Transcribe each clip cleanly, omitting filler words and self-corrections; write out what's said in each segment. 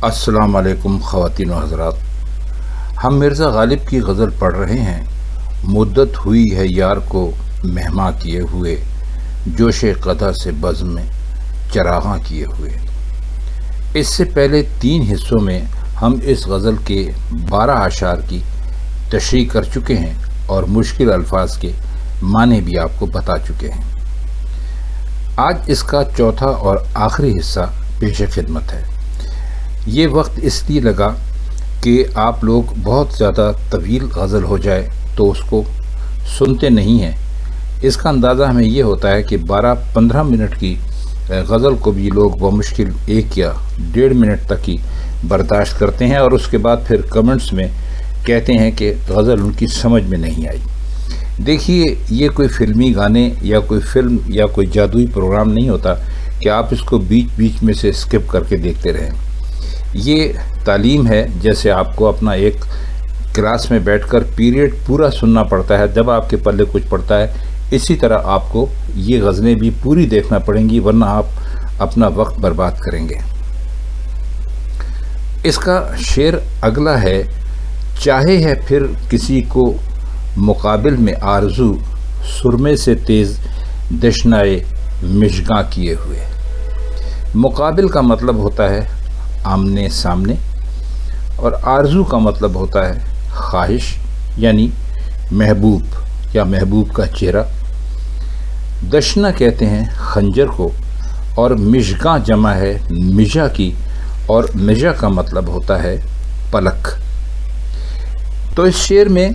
السلام علیکم خواتین و حضرات، ہم مرزا غالب کی غزل پڑھ رہے ہیں۔ مدت ہوئی ہے یار کو مہماں کیے ہوئے، جوش قدح سے بزم میں چراغاں کیے ہوئے۔ اس سے پہلے 3 حصوں میں ہم اس غزل کے 12 اشعار کی تشریح کر چکے ہیں اور مشکل الفاظ کے معنی بھی آپ کو بتا چکے ہیں۔ آج اس کا چوتھا اور آخری حصہ پیش خدمت ہے۔ یہ وقت اس لیے لگا کہ آپ لوگ بہت زیادہ طویل غزل ہو جائے تو اس کو سنتے نہیں ہیں۔ اس کا اندازہ ہمیں یہ ہوتا ہے کہ 12-15 منٹ کی غزل کو بھی لوگ بمشکل 1 یا 1.5 منٹ تک ہی برداشت کرتے ہیں، اور اس کے بعد پھر کمنٹس میں کہتے ہیں کہ غزل ان کی سمجھ میں نہیں آئی۔ دیکھیے، یہ کوئی فلمی گانے یا کوئی فلم یا کوئی جادوئی پروگرام نہیں ہوتا کہ آپ اس کو بیچ بیچ میں سے اسکپ کر کے دیکھتے رہیں۔ یہ تعلیم ہے، جیسے آپ کو اپنا ایک کلاس میں بیٹھ کر پیریڈ پورا سننا پڑتا ہے جب آپ کے پلے کچھ پڑتا ہے، اسی طرح آپ کو یہ غزلیں بھی پوری دیکھنا پڑیں گی، ورنہ آپ اپنا وقت برباد کریں گے۔ اس کا شعر اگلا ہے: چاہے ہے پھر کسی کو مقابل میں آرزو، سرمے سے تیز دشنائے مژگاں کیے ہوئے۔ مقابل کا مطلب ہوتا ہے آمنے سامنے، اور آرزو کا مطلب ہوتا ہے خواہش، یعنی محبوب یا محبوب کا چہرہ۔ دشنا کہتے ہیں خنجر کو، اور مژگاں جمع ہے مژہ کی، اور مژہ کا مطلب ہوتا ہے پلک۔ تو اس شعر میں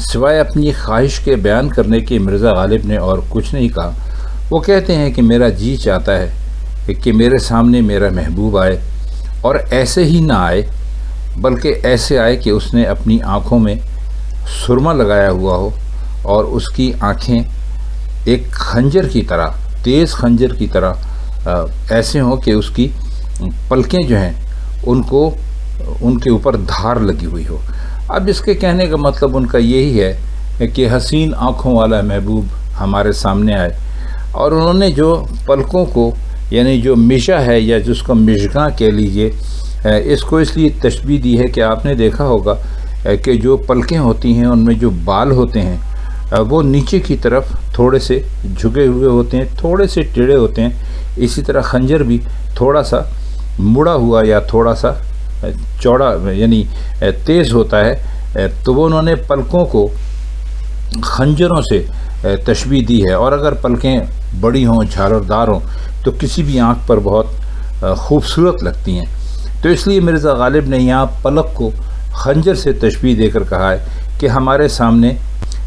سوائے اپنی خواہش کے بیان کرنے کے مرزا غالب نے اور کچھ نہیں کہا۔ وہ کہتے ہیں کہ میرا جی چاہتا ہے کہ میرے سامنے میرا محبوب آئے، اور ایسے ہی نہ آئے بلکہ ایسے آئے کہ اس نے اپنی آنکھوں میں سرما لگایا ہوا ہو، اور اس کی آنکھیں ایک خنجر کی طرح، تیز خنجر کی طرح ایسے ہوں کہ اس کی پلکیں جو ہیں ان کے اوپر دھار لگی ہوئی ہو۔ اب اس کے کہنے کا مطلب ان کا یہی ہے کہ حسین آنکھوں والا محبوب ہمارے سامنے آئے، اور انہوں نے جو پلکوں کو، یعنی جو مژہ ہے یا جس کو مژگاں کہہ لیجئے، اس کو اس لیے تشبیہ دی ہے کہ آپ نے دیکھا ہوگا کہ جو پلکیں ہوتی ہیں ان میں جو بال ہوتے ہیں وہ نیچے کی طرف تھوڑے سے جھکے ہوئے ہوتے ہیں، تھوڑے سے ٹیڑھے ہوتے ہیں۔ اسی طرح خنجر بھی تھوڑا سا مڑا ہوا یا تھوڑا سا چوڑا، یعنی تیز ہوتا ہے۔ تو وہ انہوں نے پلکوں کو خنجروں سے تشبیہ دی ہے، اور اگر پلکیں بڑی ہوں، جھالردار ہوں، تو کسی بھی آنکھ پر بہت خوبصورت لگتی ہیں۔ تو اس لیے مرزا غالب نے یہاں پلک کو خنجر سے تشبیہ دے کر کہا ہے کہ ہمارے سامنے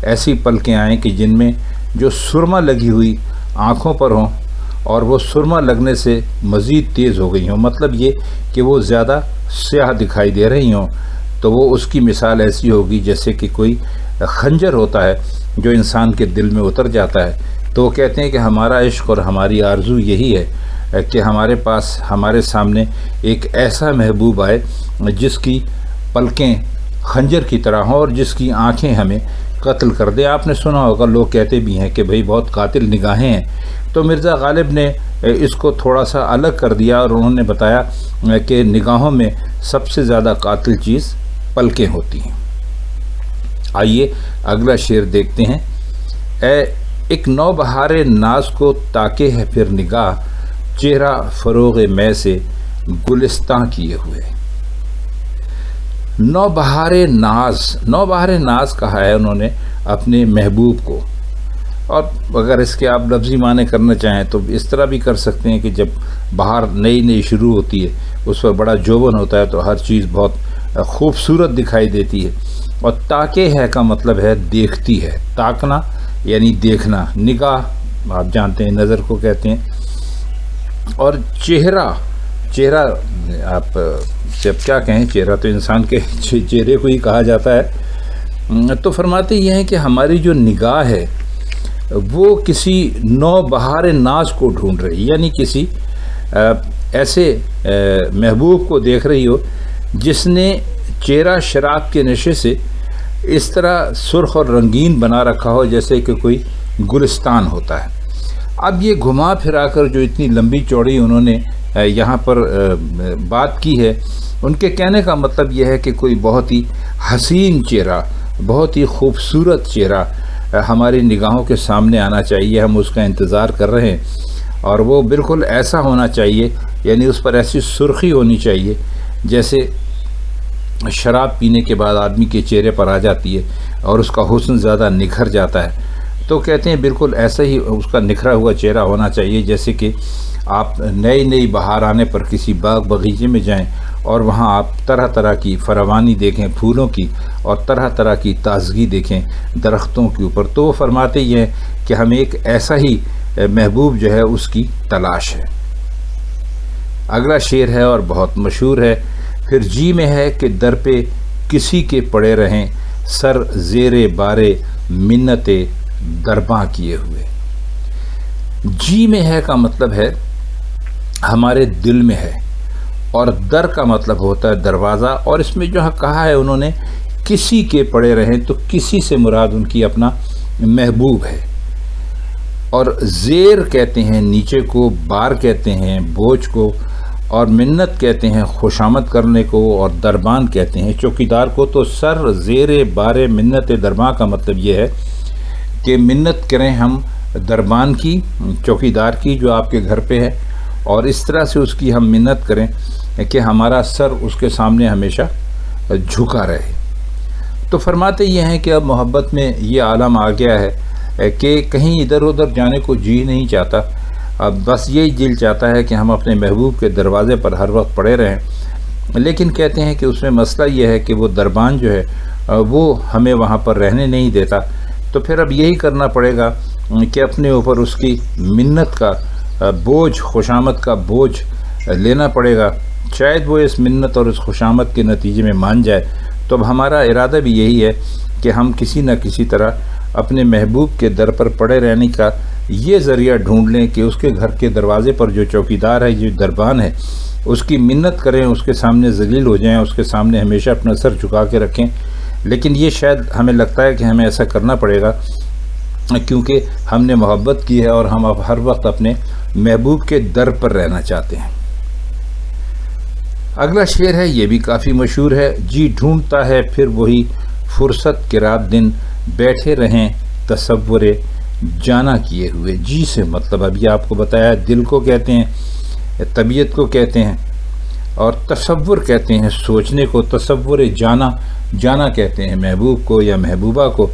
ایسی پلکیں آئیں کہ جن میں جو سرما لگی ہوئی آنکھوں پر ہوں، اور وہ سرما لگنے سے مزید تیز ہو گئی ہوں، مطلب یہ کہ وہ زیادہ سیاہ دکھائی دے رہی ہوں۔ تو وہ اس کی مثال ایسی ہوگی جیسے کہ کوئی خنجر ہوتا ہے جو انسان کے دل میں اتر جاتا ہے۔ تو وہ کہتے ہیں کہ ہمارا عشق اور ہماری آرزو یہی ہے کہ ہمارے سامنے ایک ایسا محبوب آئے جس کی پلکیں خنجر کی طرح ہوں، اور جس کی آنکھیں ہمیں قتل کر دے۔ آپ نے سنا ہوگا، لوگ کہتے بھی ہیں کہ بھئی بہت قاتل نگاہیں ہیں۔ تو مرزا غالب نے اس کو تھوڑا سا الگ کر دیا، اور انہوں نے بتایا کہ نگاہوں میں سب سے زیادہ قاتل چیز پلکیں ہوتی ہیں۔ آئیے اگلا شعر دیکھتے ہیں۔ اے ایک نو بہار ناز کو تاکے ہے پھر نگاہ، چہرہ فروغ میں سے گلستاں کیے ہوئے۔ نو بہار ناز کہا ہے انہوں نے اپنے محبوب کو، اور اگر اس کے آپ لفظی معنی کرنا چاہیں تو اس طرح بھی کر سکتے ہیں کہ جب بہار نئی شروع ہوتی ہے، اس پر بڑا جوبن ہوتا ہے، تو ہر چیز بہت خوبصورت دکھائی دیتی ہے۔ اور تاکے ہے کا مطلب ہے دیکھتی ہے، تاکنا یعنی دیکھنا، نگاہ آپ جانتے ہیں نظر کو کہتے ہیں۔ اور چہرہ آپ جب کیا کہیں، چہرہ تو انسان کے چہرے کو ہی کہا جاتا ہے۔ تو فرماتے یہ ہیں کہ ہماری جو نگاہ ہے وہ کسی نو بہار ناز کو ڈھونڈ رہی، یعنی کسی ایسے محبوب کو دیکھ رہی ہو جس نے چہرہ شراب کے نشے سے اس طرح سرخ اور رنگین بنا رکھا ہو جیسے کہ کوئی گلستان ہوتا ہے۔ اب یہ گھما پھرا کر جو اتنی لمبی چوڑی انہوں نے یہاں پر بات کی ہے، ان کے کہنے کا مطلب یہ ہے کہ کوئی بہت ہی حسین چہرہ، بہت ہی خوبصورت چہرہ ہماری نگاہوں کے سامنے آنا چاہیے، ہم اس کا انتظار کر رہے ہیں، اور وہ بالکل ایسا ہونا چاہیے، یعنی اس پر ایسی سرخی ہونی چاہیے جیسے شراب پینے کے بعد آدمی کے چہرے پر آ جاتی ہے اور اس کا حسن زیادہ نکھر جاتا ہے۔ تو کہتے ہیں بالکل ایسا ہی اس کا نکھرا ہوا چہرہ ہونا چاہیے جیسے کہ آپ نئی بہار آنے پر کسی باغ بغیچے میں جائیں اور وہاں آپ طرح طرح کی فراوانی دیکھیں پھولوں کی، اور طرح طرح کی تازگی دیکھیں درختوں کے اوپر۔ تو وہ فرماتے یہ ہیں کہ ہمیں ایک ایسا ہی محبوب جو ہے اس کی تلاش ہے۔ اگلا شعر ہے اور بہت مشہور ہے، پھر جی میں ہے کہ در پہ کسی کے پڑے رہیں، سر زیر بارے منت درباں کیے ہوئے۔ جی میں ہے کا مطلب ہے ہمارے دل میں ہے، اور در کا مطلب ہوتا ہے دروازہ، اور اس میں جو کہا ہے انہوں نے کسی کے پڑے رہیں، تو کسی سے مراد ان کی اپنا محبوب ہے، اور زیر کہتے ہیں نیچے کو، بار کہتے ہیں بوجھ کو، اور منت کہتے ہیں خوشامد کرنے کو، اور دربان کہتے ہیں چوکیدار کو۔ تو سر زیر بار منت درباں کا مطلب یہ ہے کہ منت کریں ہم دربان کی، چوکیدار کی جو آپ کے گھر پہ ہے، اور اس طرح سے اس کی ہم منت کریں کہ ہمارا سر اس کے سامنے ہمیشہ جھکا رہے۔ تو فرماتے یہ ہیں کہ اب محبت میں یہ عالم آ گیا ہے کہ کہیں ادھر ادھر جانے کو جی نہیں چاہتا، اب بس یہی دل چاہتا ہے کہ ہم اپنے محبوب کے دروازے پر ہر وقت پڑے رہیں۔ لیکن کہتے ہیں کہ اس میں مسئلہ یہ ہے کہ وہ دربان جو ہے وہ ہمیں وہاں پر رہنے نہیں دیتا، تو پھر اب یہی کرنا پڑے گا کہ اپنے اوپر اس کی منت کا بوجھ، خوشامد کا بوجھ لینا پڑے گا۔ شاید وہ اس منت اور اس خوشامد کے نتیجے میں مان جائے۔ تو اب ہمارا ارادہ بھی یہی ہے کہ ہم کسی نہ کسی طرح اپنے محبوب کے در پر پڑے رہنے کا یہ ذریعہ ڈھونڈ لیں کہ اس کے گھر کے دروازے پر جو چوکیدار ہے، جو دربان ہے، اس کی منت کریں، اس کے سامنے ذلیل ہو جائیں، اس کے سامنے ہمیشہ اپنا سر جھکا کے رکھیں۔ لیکن یہ شاید ہمیں لگتا ہے کہ ہمیں ایسا کرنا پڑے گا کیونکہ ہم نے محبت کی ہے اور ہم اب ہر وقت اپنے محبوب کے در پر رہنا چاہتے ہیں۔ اگلا شعر ہے، یہ بھی کافی مشہور ہے، جی ڈھونڈتا ہے پھر وہی فرصت کے رات دن، بیٹھے رہیں تصور جانا کیے ہوئے۔ جی سے مطلب ابھی آپ کو بتایا دل کو کہتے ہیں، طبیعت کو کہتے ہیں، اور تصور کہتے ہیں سوچنے کو، تصور جانا کہتے ہیں محبوب کو یا محبوبہ کو۔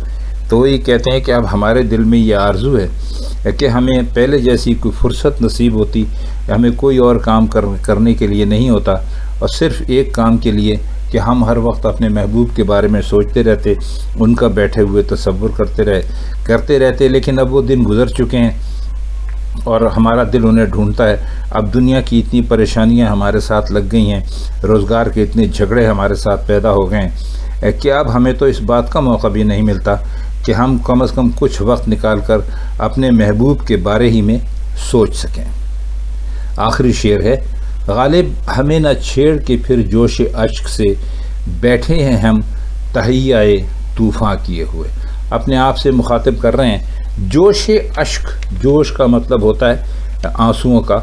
تو وہی کہتے ہیں کہ اب ہمارے دل میں یہ آرزو ہے کہ ہمیں پہلے جیسی کوئی فرصت نصیب ہوتی، ہمیں کوئی اور کام کرنے کے لیے نہیں ہوتا، اور صرف ایک کام کے لیے کہ ہم ہر وقت اپنے محبوب کے بارے میں سوچتے رہتے، ان کا بیٹھے ہوئے تصور کرتے رہتے۔ لیکن اب وہ دن گزر چکے ہیں اور ہمارا دل انہیں ڈھونڈتا ہے۔ اب دنیا کی اتنی پریشانیاں ہمارے ساتھ لگ گئی ہیں، روزگار کے اتنے جھگڑے ہمارے ساتھ پیدا ہو گئے ہیں کہ اب ہمیں تو اس بات کا موقع بھی نہیں ملتا کہ ہم کم از کم کچھ وقت نکال کر اپنے محبوب کے بارے ہی میں سوچ سکیں۔ آخری شعر ہے، غالب ہمیں نہ چھیڑ کے پھر جوش اشک سے، بیٹھے ہیں ہم تہیائے طوفاں کیے ہوئے۔ اپنے آپ سے مخاطب کر رہے ہیں جوش اشک۔ جوش کا مطلب ہوتا ہے آنسوؤں کا،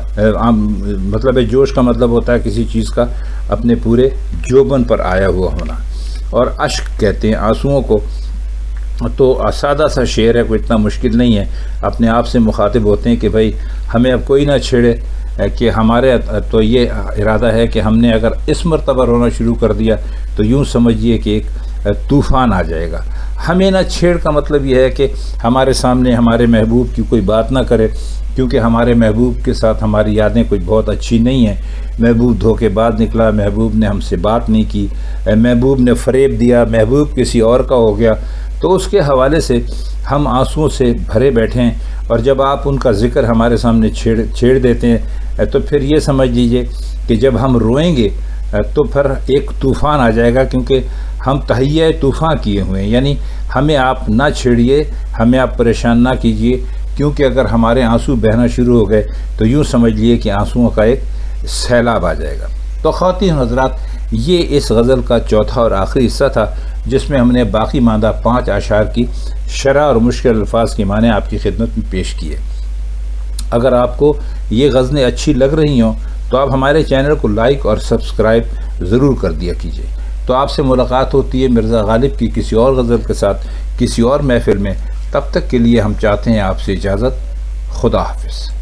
مطلب ہے جوش کا مطلب ہوتا ہے کسی چیز کا اپنے پورے جوبن پر آیا ہوا ہونا، اور اشک کہتے ہیں آنسوؤں کو۔ تو سادہ سا شعر ہے، کوئی اتنا مشکل نہیں ہے۔ اپنے آپ سے مخاطب ہوتے ہیں کہ بھائی ہمیں اب کوئی نہ چھیڑے، کہ ہمارے تو یہ ارادہ ہے کہ ہم نے اگر اس مرتبہ رونا شروع کر دیا تو یوں سمجھیے کہ ایک طوفان آ جائے گا۔ ہمیں نہ چھیڑ کا مطلب یہ ہے کہ ہمارے سامنے ہمارے محبوب کی کوئی بات نہ کرے، کیونکہ ہمارے محبوب کے ساتھ ہماری یادیں کچھ بہت اچھی نہیں ہیں۔ محبوب دھوکے باز نکلا، محبوب نے ہم سے بات نہیں کی، محبوب نے فریب دیا، محبوب کسی اور کا ہو گیا۔ تو اس کے حوالے سے ہم آنسوؤں سے بھرے بیٹھے ہیں، اور جب آپ ان کا ذکر ہمارے سامنے چھیڑ دیتے ہیں تو پھر یہ سمجھ لیجئے کہ جب ہم روئیں گے تو پھر ایک طوفان آ جائے گا، کیونکہ ہم تہیہ طوفان کیے ہوئے ہیں۔ یعنی ہمیں آپ نہ چھیڑیے، ہمیں آپ پریشان نہ کیجئے، کیونکہ اگر ہمارے آنسو بہنا شروع ہو گئے تو یوں سمجھ لیے کہ آنسوؤں کا ایک سیلاب آ جائے گا۔ تو خواتین حضرات، یہ اس غزل کا چوتھا اور آخری حصہ تھا، جس میں ہم نے باقی ماندہ 5 اشعار کی شرح اور مشکل الفاظ کی معنی آپ کی خدمت میں پیش کیے۔ اگر آپ کو یہ غزلیں اچھی لگ رہی ہوں تو آپ ہمارے چینل کو لائک اور سبسکرائب ضرور کر دیا کیجیے۔ تو آپ سے ملاقات ہوتی ہے مرزا غالب کی کسی اور غزل کے ساتھ کسی اور محفل میں۔ تب تک کے لیے ہم چاہتے ہیں آپ سے اجازت۔ خدا حافظ۔